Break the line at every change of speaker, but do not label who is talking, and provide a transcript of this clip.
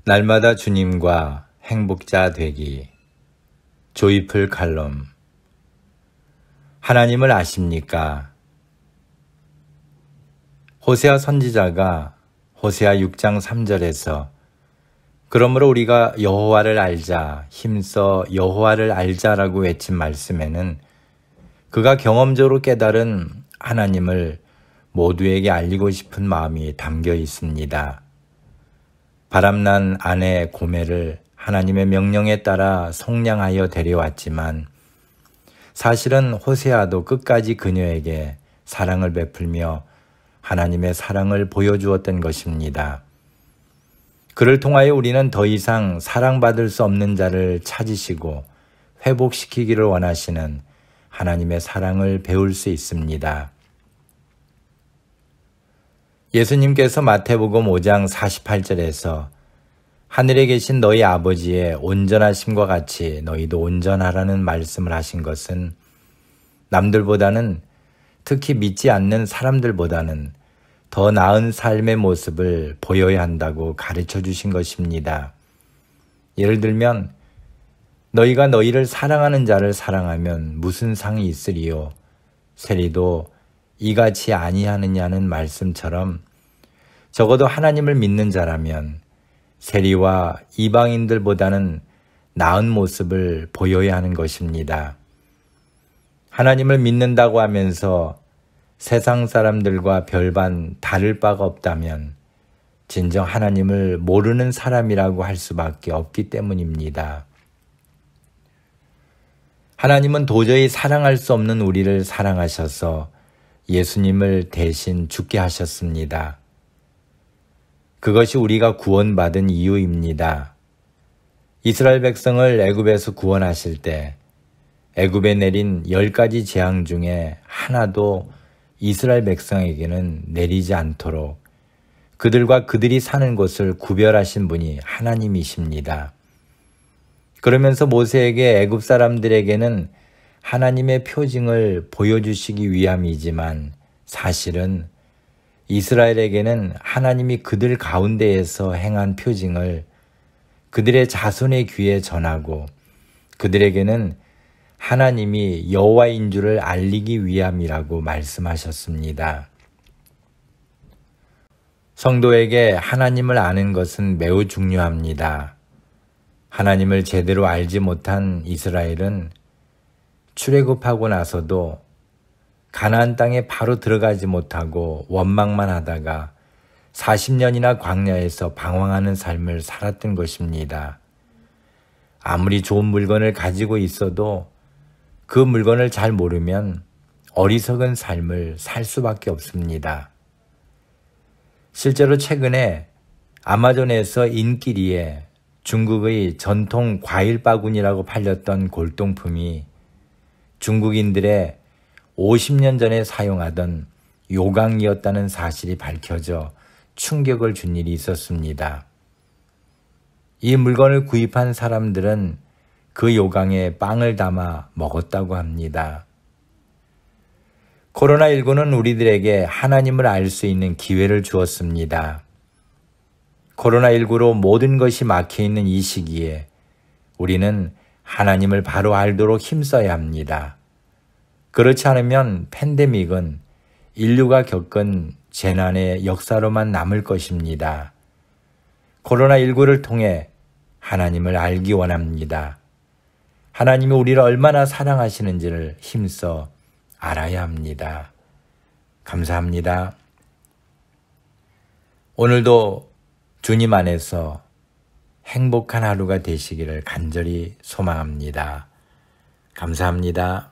날마다 주님과 행복자 되기. 조이풀 칼럼. 하나님을 아십니까? 호세아 선지자가 호세아 6장 3절에서 그러므로 우리가 여호와를 알자, 힘써 여호와를 알자라고 외친 말씀에는 그가 경험적으로 깨달은 하나님을 모두에게 알리고 싶은 마음이 담겨 있습니다. 바람난 아내 고멜을 하나님의 명령에 따라 속량하여 데려왔지만 사실은 호세아도 끝까지 그녀에게 사랑을 베풀며 하나님의 사랑을 보여주었던 것입니다. 그를 통하여 우리는 더 이상 사랑받을 수 없는 자를 찾으시고 회복시키기를 원하시는 하나님의 사랑을 배울 수 있습니다. 예수님께서 마태복음 5장 48절에서 하늘에 계신 너희 아버지의 온전하심과 같이 너희도 온전하라는 말씀을 하신 것은 남들보다는, 특히 믿지 않는 사람들보다는 더 나은 삶의 모습을 보여야 한다고 가르쳐 주신 것입니다. 예를 들면 너희가 너희를 사랑하는 자를 사랑하면 무슨 상이 있으리요? 세리도 이같이 아니하느냐는 말씀처럼 적어도 하나님을 믿는 자라면 세리와 이방인들보다는 나은 모습을 보여야 하는 것입니다. 하나님을 믿는다고 하면서 세상 사람들과 별반 다를 바가 없다면 진정 하나님을 모르는 사람이라고 할 수밖에 없기 때문입니다. 하나님은 도저히 사랑할 수 없는 우리를 사랑하셔서 예수님을 대신 죽게 하셨습니다. 그것이 우리가 구원받은 이유입니다. 이스라엘 백성을 애굽에서 구원하실 때 애굽에 내린 10가지 재앙 중에 하나도 이스라엘 백성에게는 내리지 않도록 그들과 그들이 사는 곳을 구별하신 분이 하나님이십니다. 그러면서 모세에게 애굽 사람들에게는 하나님의 표징을 보여주시기 위함이지만 사실은 이스라엘에게는 하나님이 그들 가운데에서 행한 표징을 그들의 자손의 귀에 전하고 그들에게는 하나님이 여호와인 줄을 알리기 위함이라고 말씀하셨습니다. 성도에게 하나님을 아는 것은 매우 중요합니다. 하나님을 제대로 알지 못한 이스라엘은 출애굽하고 나서도 가나안 땅에 바로 들어가지 못하고 원망만 하다가 40년이나 광야에서 방황하는 삶을 살았던 것입니다. 아무리 좋은 물건을 가지고 있어도 그 물건을 잘 모르면 어리석은 삶을 살 수밖에 없습니다. 실제로 최근에 아마존에서 인기리에 중국의 전통 과일 바구니라고 팔렸던 골동품이 중국인들의 50년 전에 사용하던 요강이었다는 사실이 밝혀져 충격을 준 일이 있었습니다. 이 물건을 구입한 사람들은 그 요강에 빵을 담아 먹었다고 합니다. 코로나19는 우리들에게 하나님을 알 수 있는 기회를 주었습니다. 코로나19로 모든 것이 막혀있는 이 시기에 우리는 하나님을 바로 알도록 힘써야 합니다. 그렇지 않으면 팬데믹은 인류가 겪은 재난의 역사로만 남을 것입니다. 코로나19를 통해 하나님을 알기 원합니다. 하나님이 우리를 얼마나 사랑하시는지를 힘써 알아야 합니다. 감사합니다. 오늘도 주님 안에서 행복한 하루가 되시기를 간절히 소망합니다. 감사합니다.